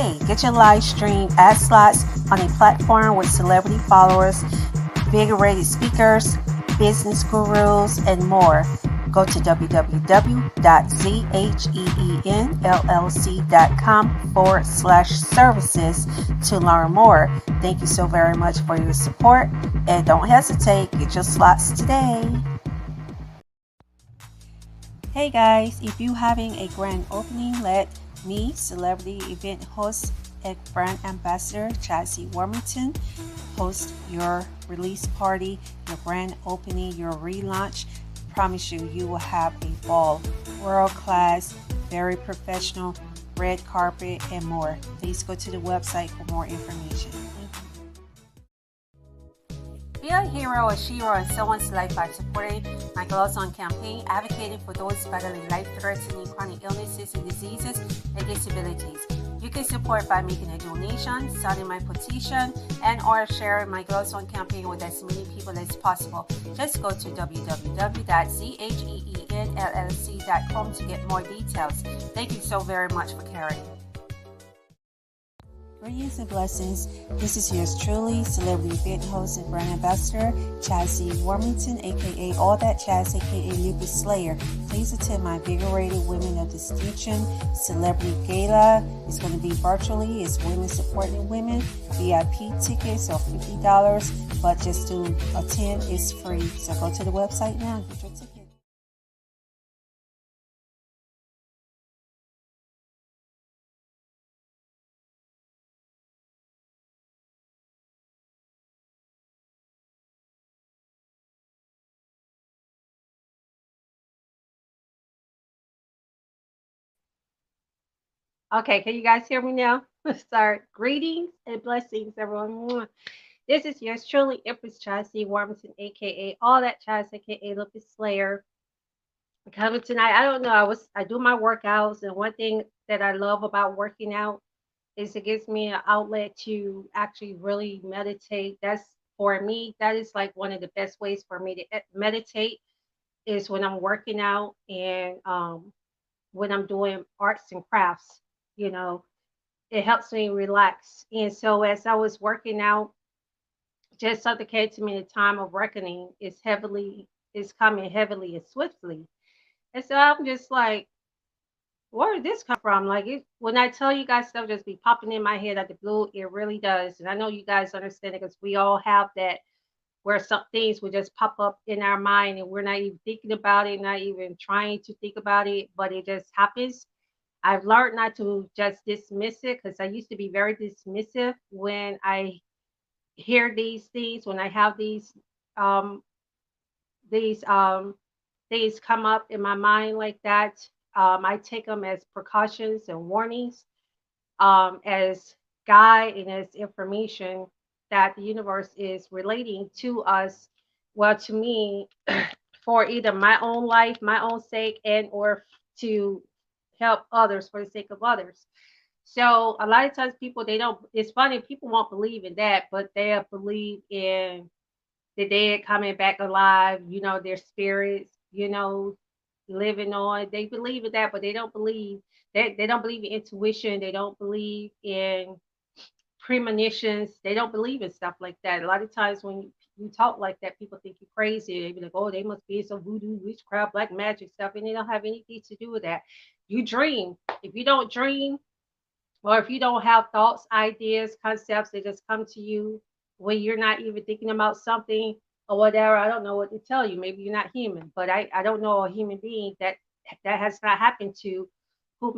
Hey, get your live stream ad slots on a platform with celebrity followers, invigorated speakers, business gurus, and more. Go to www.zhenllc.com/services to learn more. Thank you so very much for your support, and don't hesitate, get your slots today. Hey guys, if you're having a grand opening, let me, celebrity event host and brand ambassador Chelsea Warmington, host your release party, your grand opening, your relaunch. Promise you, you will have a ball. World class, very professional, red carpet, and more. Please go to the website for more information. Be a hero or hero in someone's life by supporting my Gloves On campaign, advocating for those battling life-threatening chronic illnesses and diseases and disabilities. You can support by making a donation, signing my petition, and or sharing my Gloves On campaign with as many people as possible. Just go to www.zhenllc.com to get more details. Thank you so very much for caring. Greetings and blessings. This is yours truly, celebrity event host and brand ambassador, Chelsea Warmington, aka All That Chaz, aka Lupus Slayer. Please attend my invigorated Women of Distinction Celebrity Gala. It's going to be virtually. It's women supporting women. VIP tickets are $50, but just to attend is free. So go to the website now and get your ticket. Okay, can you guys hear me now? Sorry. Greetings and blessings, everyone. This is yours truly, Empress Chelsea Warmington, aka All That Chaz, aka Lupus Slayer. Coming tonight. I don't know. I do my workouts, and one thing that I love about working out is it gives me an outlet to actually really meditate. That's for me. That is like one of the best ways for me to meditate is when I'm working out and when I'm doing arts and crafts. You know, it helps me relax. And so as I was working out, just something came to me. The time of reckoning is coming heavily and swiftly. And so I'm just like, where did this come from? Like when I tell you guys stuff just be popping in my head at the blue, it really does. And I know you guys understand it because we all have that where some things will just pop up in our mind and we're not even thinking about it, not even trying to think about it, but it just happens. I've learned not to just dismiss it because I used to be very dismissive when I hear these things, when I have um these things come up in my mind like that. I take them as precautions and warnings, as guide and as information that the universe is relating to us, well, to me, for either my own life, my own sake, and or to help others for the sake of others. So a lot of times people they don't. It's funny people won't believe in that, but they'll believe in the dead coming back alive. You know their spirits. Living on. They believe in that, but they don't believe in intuition. They don't believe in premonitions. They don't believe in stuff like that. A lot of times when you talk like that, people think you're crazy. They be like, "Oh, they must be some voodoo, witchcraft, black magic stuff," and they don't have anything to do with that. You dream. If you don't dream, or if you don't have thoughts, ideas, concepts that just come to you when you're not even thinking about something or whatever, I don't know what to tell you. Maybe you're not human, but I don't know a human being that has not happened to who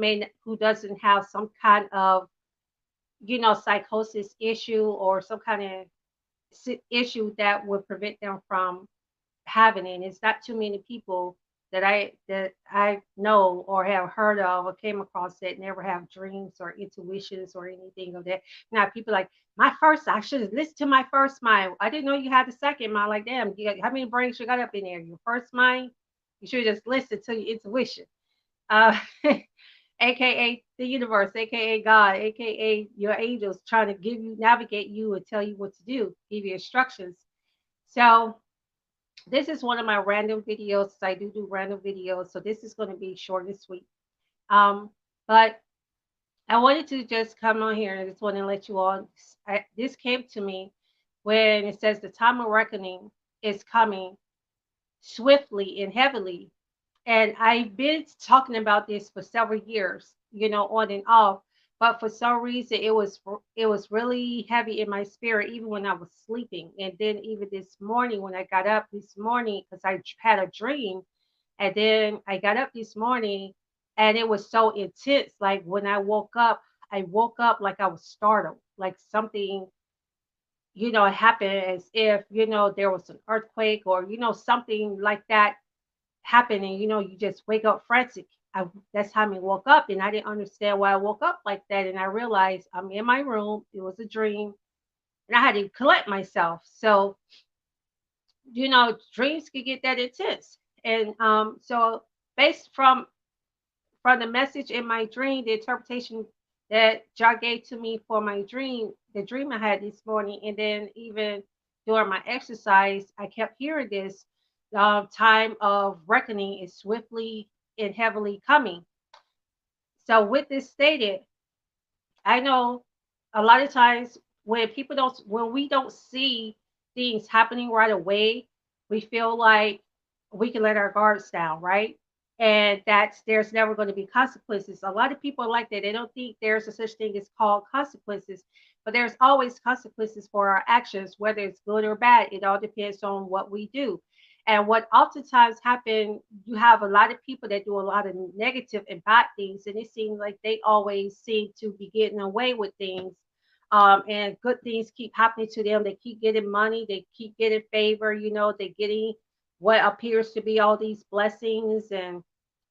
doesn't have some kind of psychosis issue or some kind of issue that would prevent them from having it. And it's not too many people that I know or have heard of or came across that never have dreams or intuitions or anything of that. Now people like I should have listened to my first mind. I didn't know you had the second mind. Like damn, how many brains you got up in there? Your first mind, you should just listen to your intuition. Uh, aka the universe, aka God, aka your angels trying to navigate you and tell you what to do, give you instructions. So this is one of my random videos. I do random videos, so this is going to be short and sweet. But I wanted to just come on here and I just want to let you all. This came to me when it says the time of reckoning is coming swiftly and heavily. And I've been talking about this for several years, on and off. But for some reason, it was really heavy in my spirit, even when I was sleeping. And then even this morning, when I got up this morning, because I had a dream, and then I got up this morning, and it was so intense. Like when I woke up like I was startled, like something, happened, as if there was an earthquake, or something like that happening. You just wake up frantic. That's how I woke up, and I didn't understand why I woke up like that. And I realized I'm in my room. It was a dream, and I had to collect myself. So, dreams can get that intense. And so based from the message in my dream, the interpretation that Jah gave to me for my dream, the dream I had this morning, and then even during my exercise, I kept hearing this time of reckoning is swiftly and heavily coming. So, with this stated, I know a lot of times when we don't see things happening right away, we feel like we can let our guards down, right? And that's there's never going to be consequences. A lot of people are like that. They don't think there's a such thing as called consequences, but there's always consequences for our actions, whether it's good or bad. It all depends on what we do. And what oftentimes happen, you have a lot of people that do a lot of negative and bad things, and it seems like they always seem to be getting away with things. And good things keep happening to them. They keep getting money. They keep getting favor. They're getting what appears to be all these blessings, and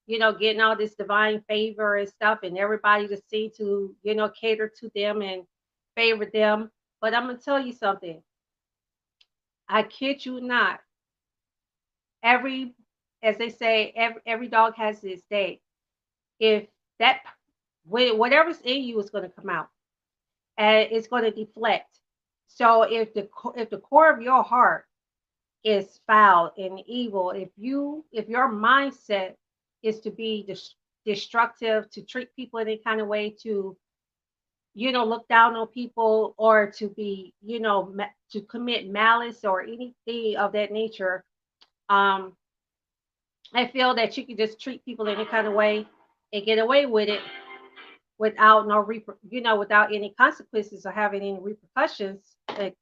getting all this divine favor and stuff, and everybody to see to cater to them and favor them. But I'm gonna tell you something. I kid you not. Every, as they say, every dog has its day. If that whatever's in you is going to come out, and it's going to deflect. So if the core of your heart is foul and evil, if your mindset is to be destructive, to treat people any kind of way, to look down on people, or to be to commit malice or anything of that nature, um I feel that you can just treat people any kind of way and get away with it without without any consequences or having any repercussions,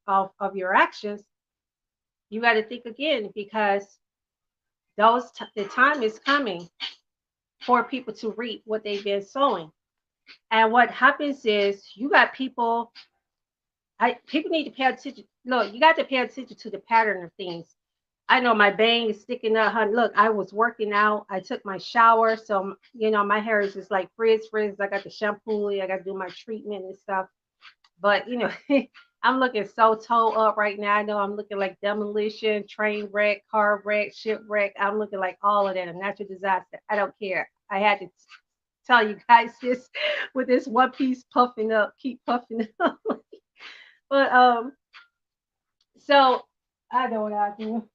of your actions. You got to think again, because the time is coming for people to reap what they've been sowing. And what happens is you got people. People need to pay attention. Look, you got to pay attention to the pattern of things. I know my bang is sticking up, honey. Look, I was working out. I took my shower, so my hair is just like frizz. I got the shampoo. I got to do my treatment and stuff. But I'm looking so toe up right now. I know I'm looking like demolition, train wreck, car wreck, shipwreck. I'm looking like all of that, a natural disaster. I don't care. I had to tell you guys this with this one piece puffing up, keep puffing up. But so I know what I do.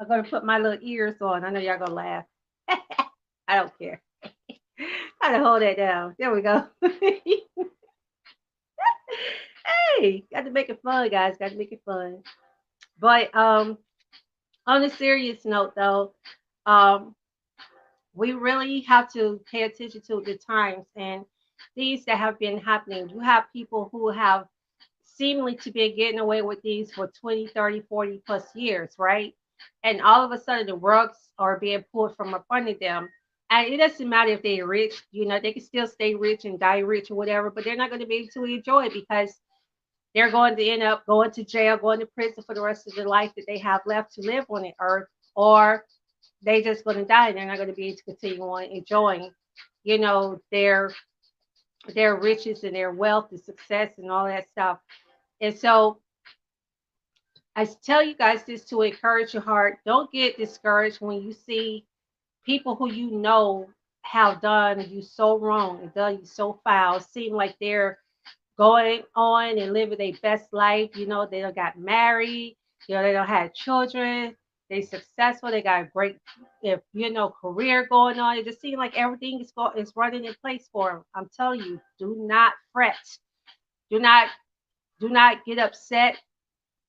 I'm gonna put my little ears on. I know y'all gonna laugh. I don't care. I gotta hold that down. There we go. Hey, got to make it fun, guys. Got to make it fun. But on a serious note, though, um, we really have to pay attention to the times and things that have been happening. You have people who have seemingly to be getting away with these for 20, 30, 40 plus years, right? And all of a sudden the rugs are being pulled from up under them. And it doesn't matter if they're rich, they can still stay rich and die rich or whatever, but they're not going to be able to enjoy it, because they're going to end up going to jail, going to prison for the rest of their life that they have left to live on the earth, or they just going to die and they're not going to be able to continue on enjoying, you know, their their riches and their wealth and success and all that stuff. And so I tell you guys this to encourage your heart. Don't get discouraged when you see people who have done you so wrong and done you so foul, seem like they're going on and living their best life. They don't got married, they don't have children. They successful. They got a great, if career going on. It just seems like everything is running in place for them. I'm telling you, do not fret. Do not do not get upset.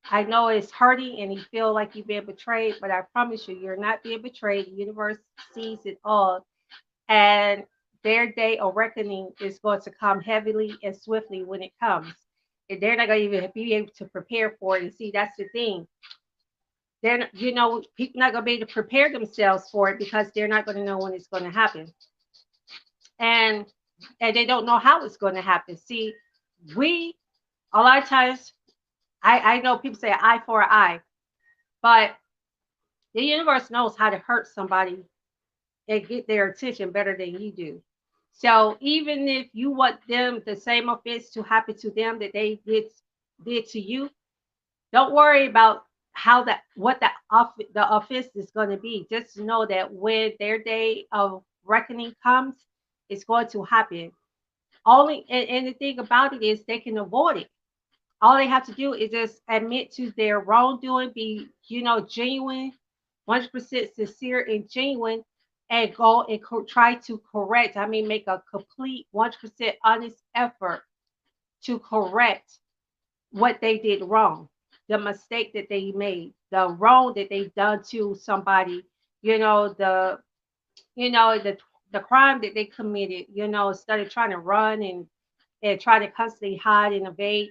I know it's hurting and you feel like you've been betrayed, but I promise you, you're not being betrayed. The universe sees it all, and their day of reckoning is going to come heavily and swiftly when it comes. And they're not going to even be able to prepare for it. And see, that's the thing. They're, people not going to be able to prepare themselves for it because they're not going to know when it's going to happen, and they don't know how it's going to happen. See, we a lot of times, I know people say eye for an eye, but the universe knows how to hurt somebody and get their attention better than you do. So even if you want them the same offense to happen to them that they did to you, don't worry about how that what the offense is going to be. Just know that when their day of reckoning comes, it's going to happen. Only and the thing about it is they can avoid it. All they have to do is just admit to their wrongdoing, be genuine, 100% sincere and genuine, and go and try to correct. I mean, make a complete 100% honest effort to correct what they did wrong, the mistake that they made, the wrong that they done to somebody, the the crime that they committed, instead of trying to run and try to constantly hide and evade,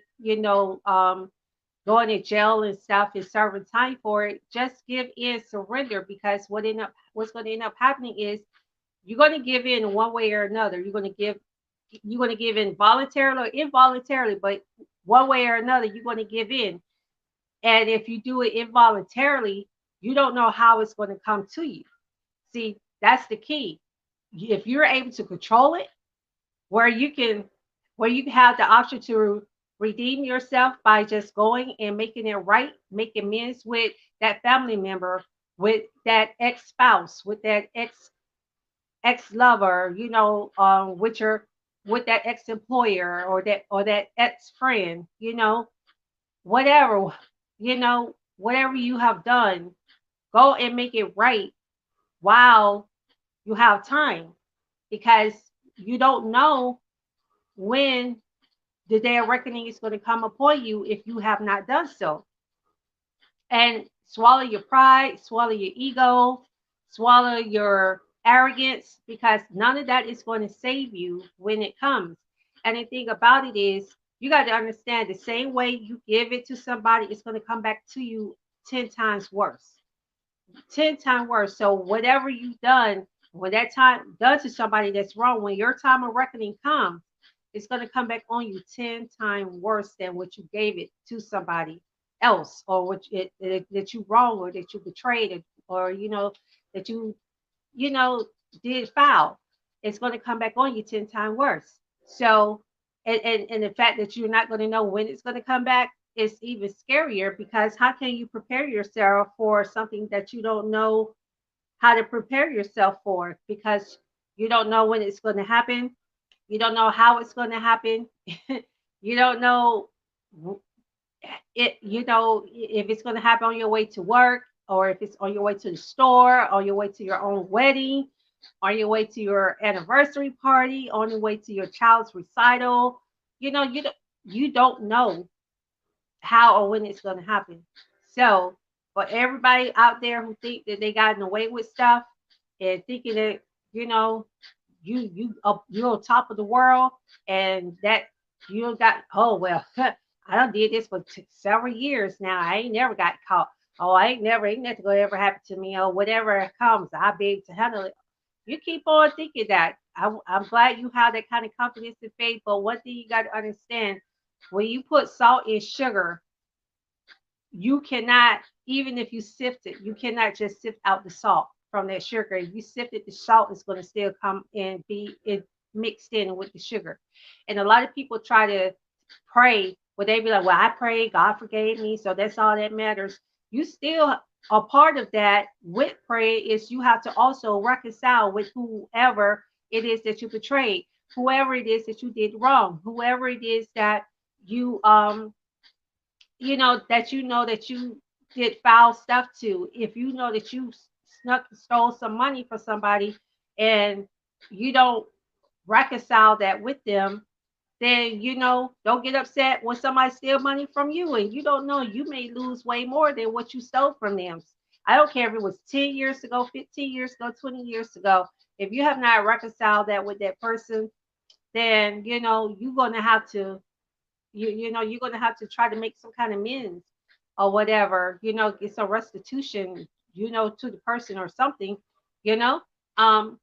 going to jail and stuff and serving time for it, just give in, surrender, because what's going to end up happening is you're going to give in one way or another. You're going to give in voluntarily or involuntarily, but one way or another, you're going to give in. And if you do it involuntarily, you don't know how it's going to come to you. See, that's the key. If you're able to control it, where you can where you have the option to redeem yourself by just going and making it right, making amends with that family member, with that ex-spouse, with that ex-lover, with that ex-employer, or that ex-friend, whatever, whatever you have done, go and make it right while you have time, because you don't know when the day of reckoning is going to come upon you if you have not done so. And swallow your pride, swallow your ego, swallow your arrogance, because none of that is going to save you when it comes. And the thing about it is, you got to understand, the same way you give it to somebody, it's going to come back to you 10 times worse. 10 times worse. So whatever you've done, when that time done to somebody that's wrong, when your time of reckoning comes, it's going to come back on you 10 times worse than what you gave it to somebody else, or that you wrong, or that you betrayed, or that you know did foul. It's going to come back on you 10 times worse. So, and the fact that you're not going to know when it's going to come back is even scarier, because how can you prepare yourself for something that you don't know how to prepare yourself for, because you don't know when it's going to happen. You don't know how it's going to happen. You don't know if it's going to happen on your way to work, or if it's on your way to the store, on your way to your own wedding, on your way to your anniversary party, on your way to your child's recital. You don't know how or when it's going to happen. So, for everybody out there who think that they gotten away with stuff and thinking that you know you're on top of the world, and that you got, oh well, I done did this for several years now. I ain't never got caught. Oh, ain't nothing gonna ever happen to me, or whatever comes, I'll be able to handle it. You keep on thinking that. I'm glad you have that kind of confidence and faith, but one thing you got to understand: when you put salt in sugar, you cannot, even if you sift it, you cannot just sift out the salt from that sugar. If you sift it, the salt is going to still come and be it mixed in with the sugar. And a lot of people try to pray, well, they be like, well, I prayed, God forgave me, so that's all that matters. You still, a part of that with prayer is you have to also reconcile with whoever it is that you betrayed, whoever it is that you did wrong, whoever it is that you that did foul stuff to. If you know that you stole some money from somebody and you don't reconcile that with them, then don't get upset when somebody steal money from you and you don't know you may lose way more than what you stole from them. I don't care if it was 10 years ago, 15 years ago, 20 years ago. If you have not reconciled that with that person, then you're gonna have to you're gonna have to try to make some kind of amends or whatever, get some restitution, to the person or something, you know. Um,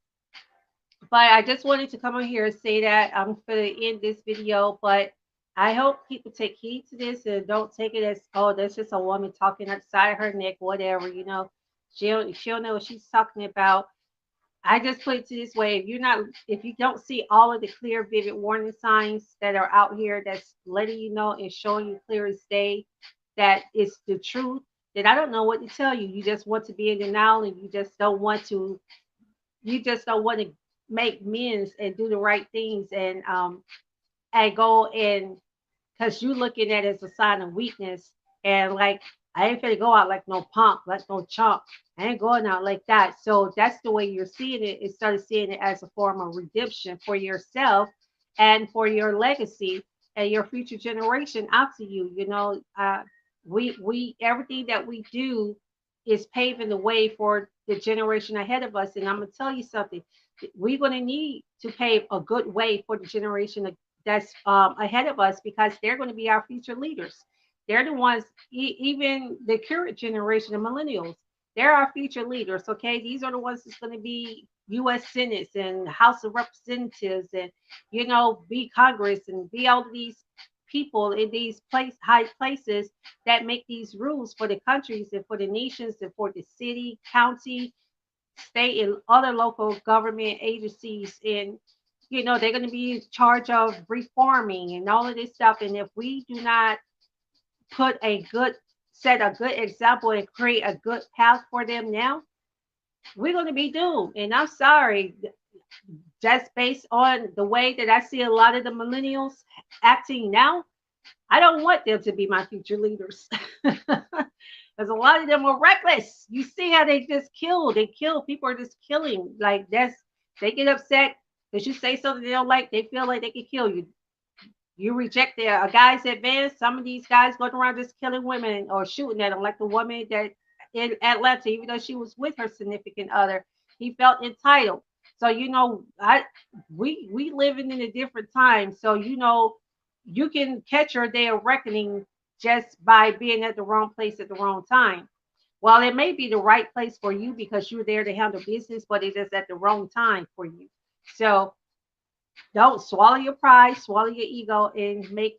but I just wanted to come on here and say that I'm going to end this video. But I hope people take heed to this and don't take it as, oh, that's just a woman talking outside her neck, whatever. She'll know what she's talking about. I just put it to this way: if you don't see all of the clear, vivid warning signs that are out here, that's letting you know and showing you clear as day that it's the truth, then I don't know what to tell you. You just want to be in denial, and you just don't want to make amends and do the right things, and go and because you looking at it as a sign of weakness. And like, I ain't finna go out like no punk, like no chump. I ain't going out like that. So that's the way you're seeing it. Instead of seeing it as a form of redemption for yourself and for your legacy and your future generation after you. We everything that we do is paving the way for the generation ahead of us. And I'm gonna tell you something. We're gonna need to pave a good way for the generation that's ahead of us, because they're going to be our future leaders. They're the ones, even the current generation of millennials, they're our future leaders. Okay, these are the ones that's going to be U.S. Senate and House of Representatives, and be Congress and be all of these people in these high places that make these rules for the countries and for the nations and for the city, county, state, and other local government agencies. And they're going to be in charge of reforming and all of this stuff. And if we do not put set a good example and create a good path for them now, we're going to be doomed. And I'm sorry, just based on the way that I see a lot of the millennials acting now, I don't want them to be my future leaders. Because a lot of them are reckless. You see how they just kill. They kill. People are just killing. Like, they get upset because you say something they don't like. They feel like they can kill you. You reject a guy's advance. Some of these guys going around just killing women or shooting at them, like the woman that in Atlanta, even though she was with her significant other, he felt entitled. So we living in a different time. So you can catch your day of reckoning just by being at the wrong place at the wrong time. Well, it may be the right place for you because you're there to handle business, but it is at the wrong time for you. So don't swallow your pride, swallow your ego, and make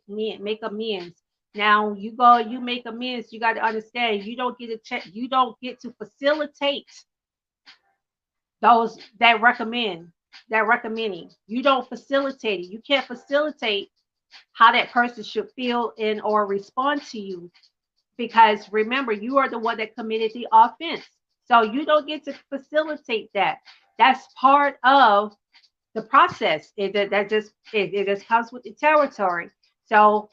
amends. Now you make amends. You got to understand, you don't get you don't get to facilitate those that recommending. You don't facilitate it. You can't facilitate how that person should feel and or respond to you, because remember, you are the one that committed the offense. So you don't get to facilitate that. That's part of the process. It just comes with the territory. So,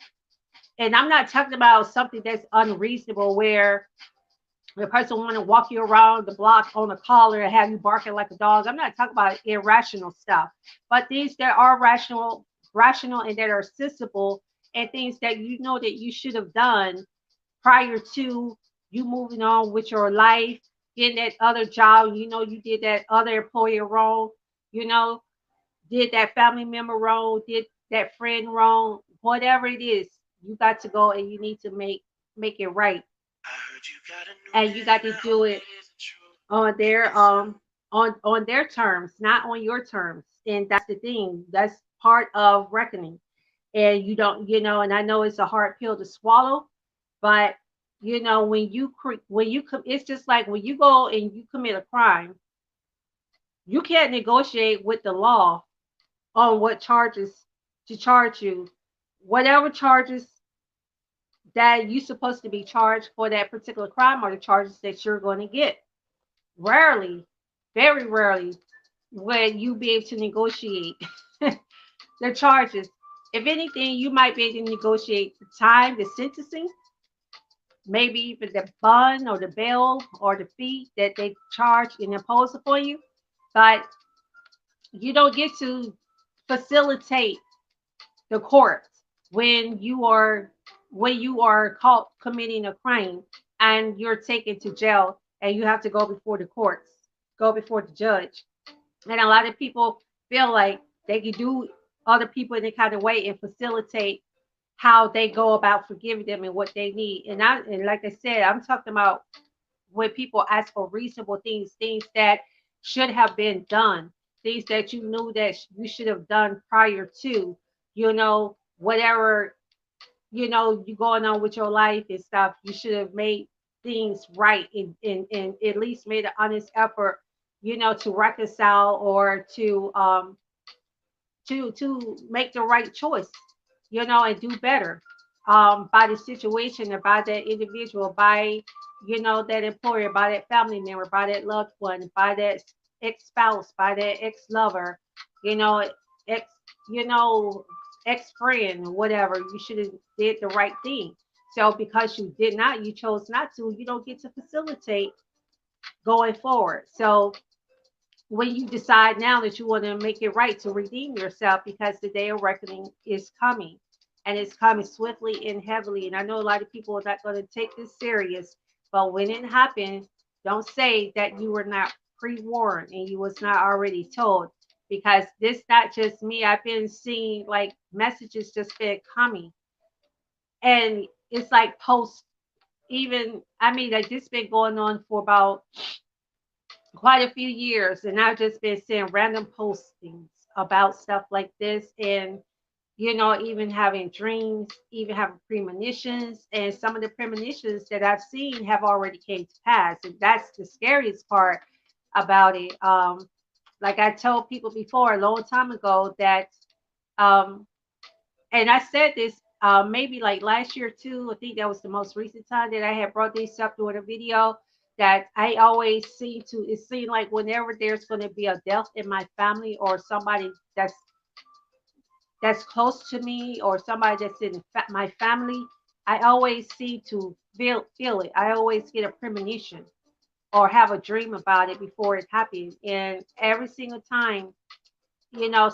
and I'm not talking about something that's unreasonable where the person want to walk you around the block on a collar and have you barking like a dog. I'm not talking about irrational stuff, but these that are rational and that are sensible, and things that that you should have done prior to you moving on with your life, getting that other job. You did that other employer wrong. You know, did that family member wrong, did that friend wrong, whatever it is, you got to go and you need to make it right. And you got to do it on their terms, not on your terms. And that's the thing. That's part of reckoning. And you don't, and I know it's a hard pill to swallow, but it's just like when you go and you commit a crime, you can't negotiate with the law on what charges to charge you. Whatever charges that you're supposed to be charged for that particular crime are the charges that you're going to get. Rarely, very rarely, will you be able to negotiate the charges. If anything, you might be able to negotiate the time, the sentencing, maybe even the bond or the bail or the fee that they charge and impose upon you. But you don't get to facilitate the court when you are caught committing a crime and you're taken to jail and you have to go before the courts, go before the judge. And a lot of people feel like they can do other people in the kind of way and facilitate how they go about forgiving them and what they need. And like I said, I'm talking about when people ask for reasonable things, things that should have been done, things that you knew that you should have done prior to, whatever, you going on with your life and stuff, you should have made things right and at least made an honest effort, to reconcile or to make the right choice, and do better by the situation or by that individual, by that employer, by that family member, by that loved one, by that ex-spouse, by that ex-lover, you know, ex you know, ex-friend, whatever. You should have did the right thing. So because you did not, you chose not to, you don't get to facilitate going forward. So when you decide now that you want to make it right to redeem yourself because the day of reckoning is coming and it's coming swiftly and heavily. And I know a lot of people are not going to take this serious, but when it happens, don't say that you were not pre-warned and you was not already told, because this not just me. I've been seeing like messages just been coming, and it's like post, even, I mean, like this been going on for about quite a few years, and I've just been seeing random postings about stuff like this, and even having dreams, even having premonitions, and some of the premonitions that I've seen have already came to pass, and that's the scariest part about it. Like I told people before a long time ago that um, and I said this maybe like last year too. I think that was the most recent time that I had brought this up doing a video. That I always seem to, it seemed like whenever there's going to be a death in my family or somebody that's close to me or somebody that's in my family, I always seem to feel it. I always get a premonition or have a dream about it before it happens, and every single time, you know,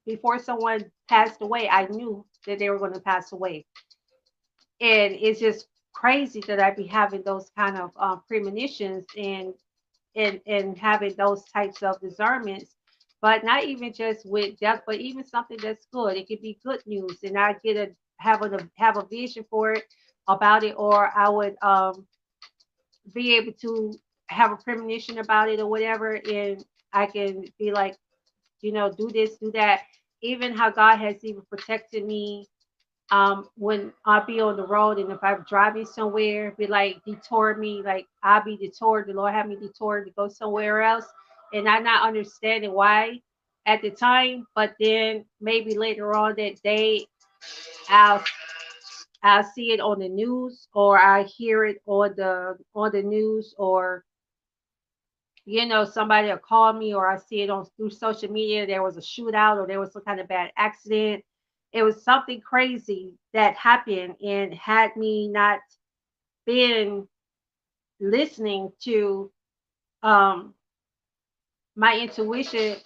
before someone passed away, I knew that they were going to pass away. And it's just crazy that I be having those kind of premonitions and having those types of discernments. But not even just with death, but even something that's good. It could be good news, and I get a have a vision for it about it, or I would be able to have a premonition about it or whatever, and I can be like, do this, do that. Even how God has even protected me when I'll be on the road, and if I'm driving somewhere, be like detour me, like I'll be detoured. The Lord have me detoured to go somewhere else, and I'm not understanding why at the time, but then maybe later on that day, I'll I'll see it on the news, or I hear it on the news, or somebody will call me, or I see it on through social media. There was a shootout, or there was some kind of bad accident. It was something crazy that happened, and had me not been listening to um, my intuition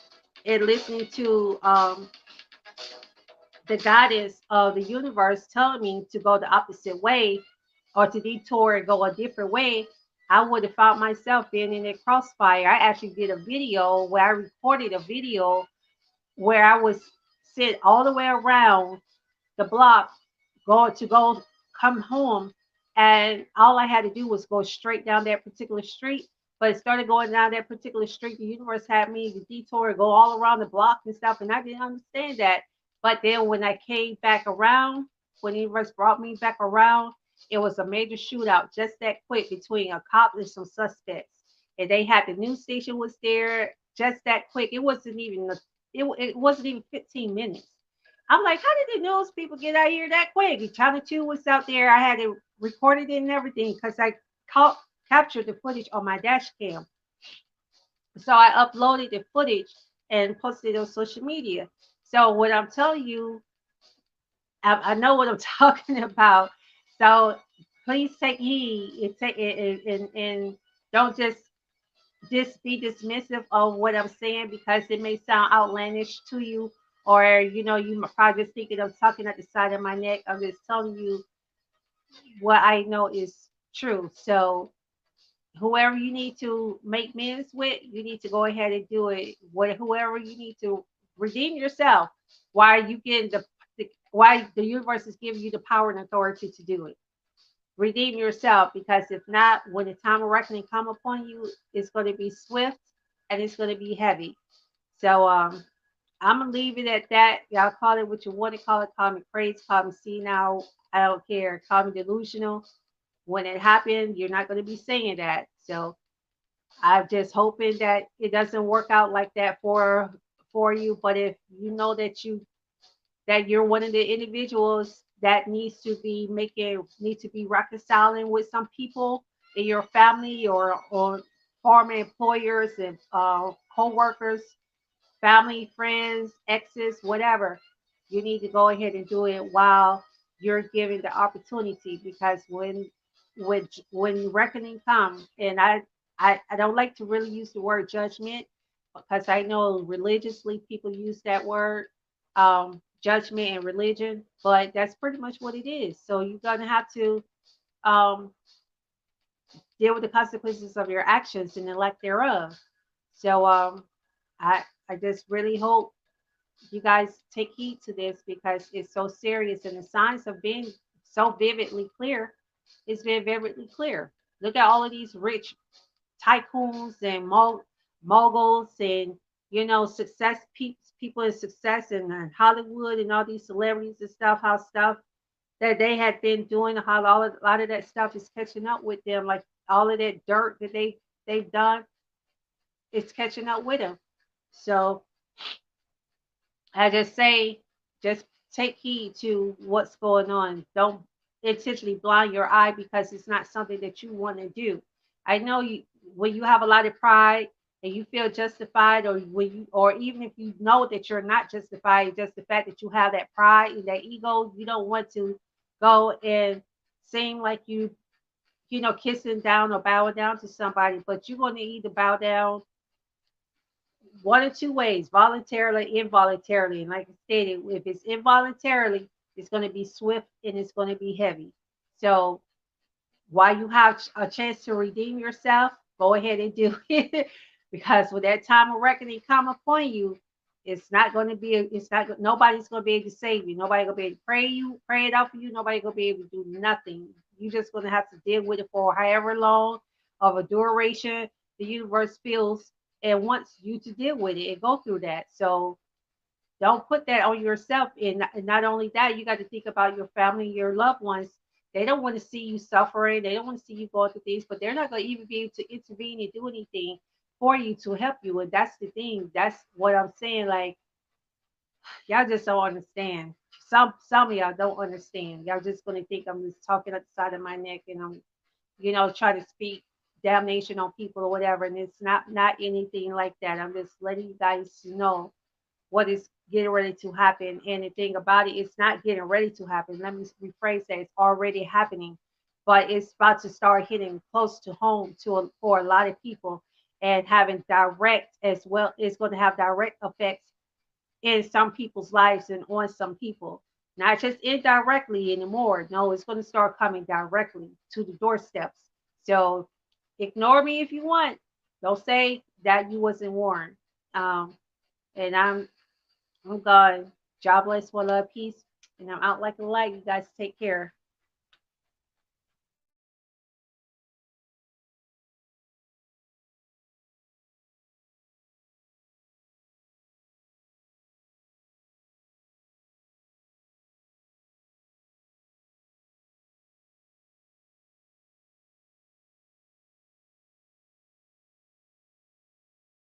and listening to the guidance of the universe telling me to go the opposite way or to detour and go a different way, I would have found myself being in a crossfire. I actually did a video where I recorded a video where I was sent all the way around the block going to go come home, and all I had to do was go straight down that particular street. But it started going down that particular street. The universe had me to detour, go all around the block and stuff, and I didn't understand that. But then when I came back around, when the universe brought me back around, it was a major shootout just that quick between a cop and some suspects, and they had the news station was there just that quick. It wasn't even 15 minutes. I'm like, how did the news people get out here that quick? Channel 2 was out there. I had it recorded and everything because I caught, captured the footage on my dash cam. So I uploaded the footage and posted it on social media. So what I'm telling you, I know what I'm talking about. So Please take heed and take and don't just be dismissive of what I'm saying because it may sound outlandish to you, or you might probably just thinking I'm talking at the side of my neck. I'm just telling you what I know is true. So whoever you need to make amends with, you need to go ahead and do it. Whoever you need to redeem yourself, why you getting why the universe is giving you the power and authority to do it. Redeem yourself, because if not, when the time of reckoning come upon you, it's going to be swift and it's going to be heavy. So I'm gonna leave it at that. Y'all call it what you want to call it. Call me crazy, call me senile. I don't care. Call me delusional. When it happened, you're not going to be saying that. So I'm just hoping that it doesn't work out like that for you. But if you know that you're one of the individuals that need to be reconciling with some people in your family, or former employers and co-workers, family, friends, exes, whatever, you need to go ahead and do it while you're given the opportunity. Because when reckoning comes, and I don't like to really use the word judgment, because I know religiously people use that word, judgment and religion, but that's pretty much what it is. So you're gonna have to um, deal with the consequences of your actions and the lack thereof. So I just really hope you guys take heed to this, because it's so serious, and the signs of being so vividly clear. It's been vividly clear. Look at all of these rich tycoons and moguls, and success people in success in Hollywood, and all these celebrities and stuff. How stuff that they had been doing, how a lot of that stuff is catching up with them. Like all of that dirt that they've done, it's catching up with them. So I just say, just take heed to what's going on. Don't intentionally blind your eye because it's not something that you want to do. I know you when you have a lot of pride and you feel justified, or even if you know that you're not justified, just the fact that you have that pride and that ego, you don't want to go and seem like kissing down or bowing down to somebody, but you're going to either bow down one or two ways, voluntarily, involuntarily. And like I stated, if it's involuntarily, it's going to be swift and it's going to be heavy. So while you have a chance to redeem yourself, go ahead and do it. Because when that time of reckoning come upon you, it's not going to be, nobody's going to be able to save you. Nobody going to be able to pray it out for you. Nobody going to be able to do nothing. You're just going to have to deal with it for however long of a duration the universe feels and wants you to deal with it and go through that. So don't put that on yourself. And not only that, you got to think about your family, your loved ones. They don't want to see you suffering. They don't want to see you going through things, but they're not going to even be able to intervene and do anything for you to help you. And that's the thing. That's what I'm saying. Like, y'all just don't understand. Some of y'all don't understand. Y'all just gonna think I'm just talking at the side of my neck, and I'm trying to speak damnation on people or whatever. And it's not anything like that. I'm just letting you guys know what is getting ready to happen. And the thing about it, it's not getting ready to happen. Let me rephrase that. It's already happening, but it's about to start hitting close to home for a lot of people, and having direct as well. It's going to have direct effects in some people's lives and on some people, not just indirectly anymore. No, it's going to start coming directly to the doorsteps. So ignore me if you want. Don't say that you wasn't warned. Um, and I'm gone. God bless, one love, peace. And I'm out like a light. You guys take care.